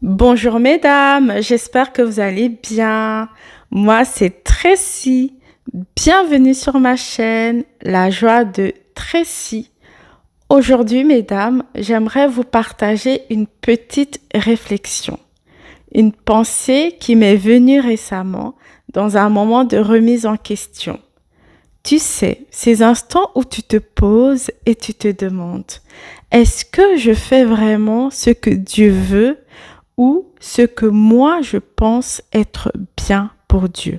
Bonjour mesdames, j'espère que vous allez bien. Moi, c'est Tracy. Bienvenue sur ma chaîne, La Joie de Tracy. Aujourd'hui, mesdames, j'aimerais vous partager une petite réflexion, une pensée qui m'est venue récemment dans un moment de remise en question. Tu sais, ces instants où tu te poses et tu te demandes, est-ce que je fais vraiment ce que Dieu veut ou ce que moi je pense être bien pour Dieu?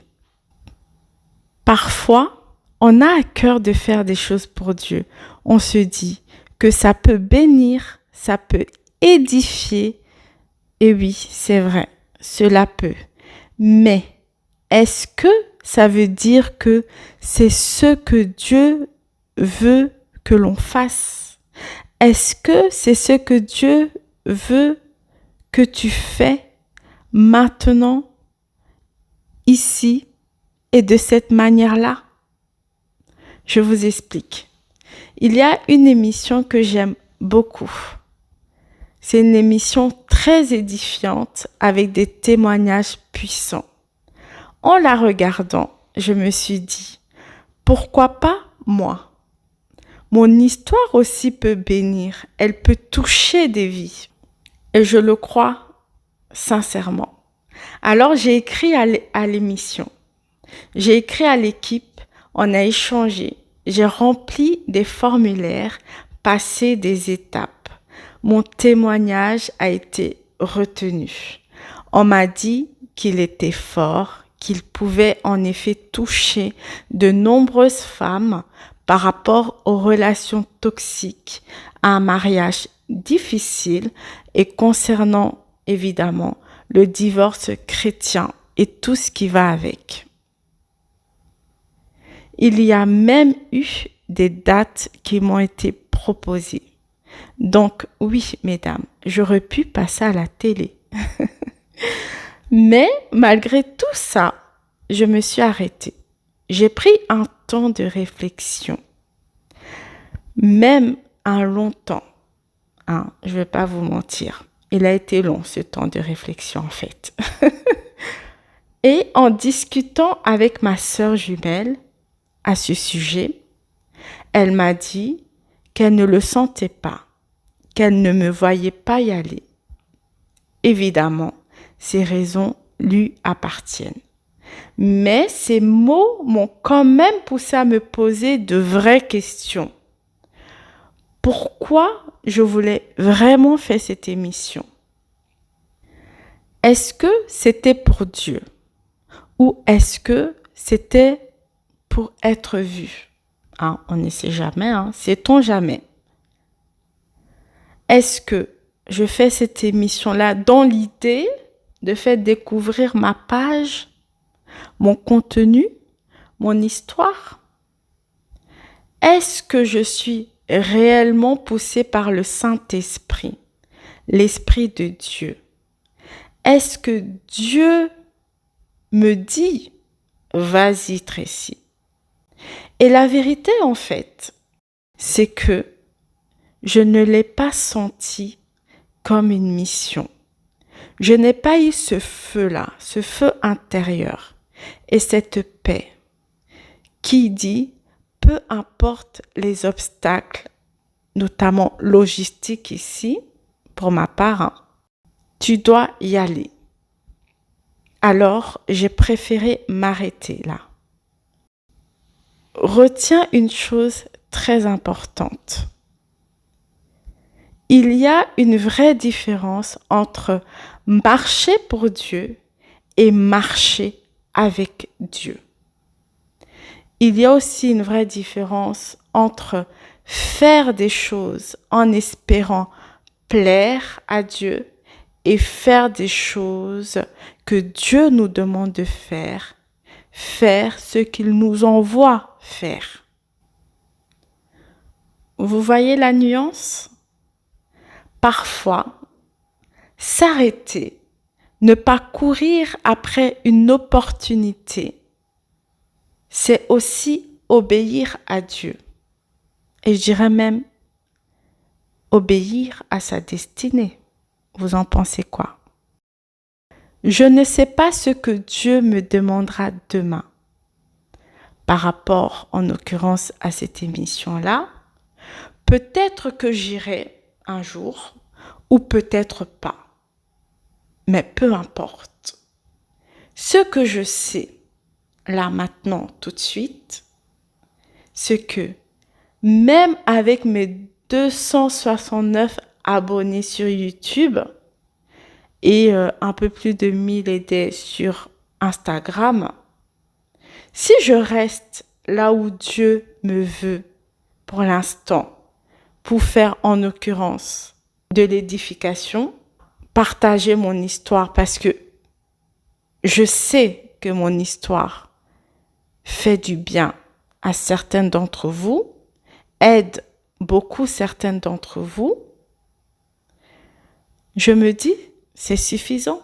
Parfois, on a à cœur de faire des choses pour Dieu. On se dit que ça peut bénir, ça peut édifier. Et oui, c'est vrai, cela peut. Mais est-ce que ça veut dire que c'est ce que Dieu veut que l'on fasse? Est-ce que c'est ce que Dieu veut que tu fais maintenant, ici et de cette manière-là? Je vous explique. Il y a une émission que j'aime beaucoup. C'est une émission très édifiante avec des témoignages puissants. En la regardant, je me suis dit, pourquoi pas moi? Mon histoire aussi peut bénir, elle peut toucher des vies. Et je le crois sincèrement. Alors j'ai écrit à l'émission, j'ai écrit à l'équipe, on a échangé, j'ai rempli des formulaires, passé des étapes. Mon témoignage a été retenu. On m'a dit qu'il était fort, qu'il pouvait en effet toucher de nombreuses femmes par rapport aux relations toxiques, à un mariage difficile et concernant évidemment le divorce chrétien et tout ce qui va avec. Il y a même eu des dates qui m'ont été proposées. Donc oui, mesdames, j'aurais pu passer à la télé. Mais malgré tout ça, je me suis arrêtée. J'ai pris un temps de réflexion, même un long temps. Hein, je ne vais pas vous mentir. Il a été long ce temps de réflexion en fait. Et en discutant avec ma sœur jumelle à ce sujet, elle m'a dit qu'elle ne le sentait pas, qu'elle ne me voyait pas y aller. Évidemment, ces raisons lui appartiennent. Mais ces mots m'ont quand même poussé à me poser de vraies questions. Pourquoi je voulais vraiment faire cette émission? Est-ce que c'était pour Dieu? Ou est-ce que c'était pour être vu? Hein, on ne sait jamais, hein, sait-on jamais? Est-ce que je fais cette émission-là dans l'idée de faire découvrir ma page, mon contenu, mon histoire? Est-ce que je suis réellement poussée par le Saint-Esprit, l'Esprit de Dieu? Est-ce que Dieu me dit, vas-y Tracy? Et la vérité en fait, c'est que je ne l'ai pas senti comme une mission. Je n'ai pas eu ce feu-là, ce feu intérieur et cette paix qui dit, peu importe les obstacles, notamment logistiques ici, pour ma part, hein, tu dois y aller. Alors, j'ai préféré m'arrêter là. Retiens une chose très importante. Il y a une vraie différence entre marcher pour Dieu et marcher avec Dieu. Il y a aussi une vraie différence entre faire des choses en espérant plaire à Dieu et faire des choses que Dieu nous demande de faire, faire ce qu'il nous envoie faire. Vous voyez la nuance? Parfois, s'arrêter, ne pas courir après une opportunité, c'est aussi obéir à Dieu. Et je dirais même obéir à sa destinée. Vous en pensez quoi? Je ne sais pas ce que Dieu me demandera demain par rapport, en l'occurrence, à cette émission-là. Peut-être que j'irai un jour ou peut-être pas. Mais peu importe. Ce que je sais, là maintenant, tout de suite, c'est que même avec mes 269 abonnés sur YouTube et un peu plus de 1000 et des sur Instagram, si je reste là où Dieu me veut pour l'instant, pour faire en l'occurrence de l'édification, partager mon histoire parce que je sais que mon histoire fait du bien à certains d'entre vous, aide beaucoup certains d'entre vous, je me dis, c'est suffisant.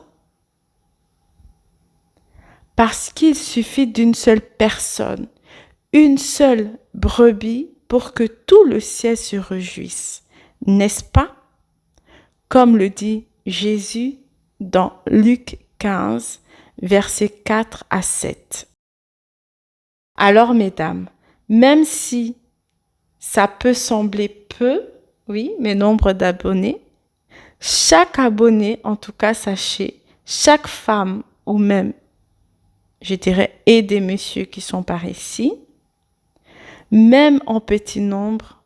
Parce qu'il suffit d'une seule personne, une seule brebis pour que tout le ciel se réjouisse, n'est-ce pas? Comme le dit Jésus dans Luc 15, versets 4 à 7. Alors, mesdames, même si ça peut sembler peu, oui, mes nombres d'abonnés, chaque abonné, en tout cas, sachez, chaque femme ou même, je dirais, et des messieurs qui sont par ici, même en petit nombre,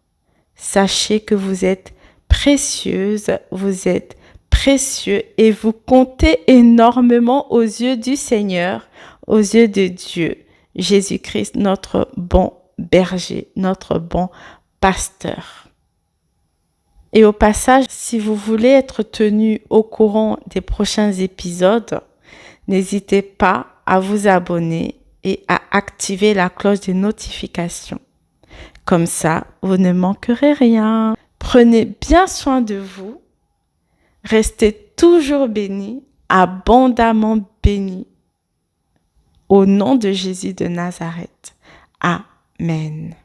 sachez que vous êtes précieuse, vous êtes précieux et vous comptez énormément aux yeux du Seigneur, aux yeux de Dieu, Jésus-Christ, notre bon berger, notre bon pasteur. Et au passage, si vous voulez être tenu au courant des prochains épisodes, n'hésitez pas à vous abonner et à activer la cloche des notifications. Comme ça, vous ne manquerez rien. Prenez bien soin de vous. Restez toujours bénis, abondamment bénis. Au nom de Jésus de Nazareth. Amen.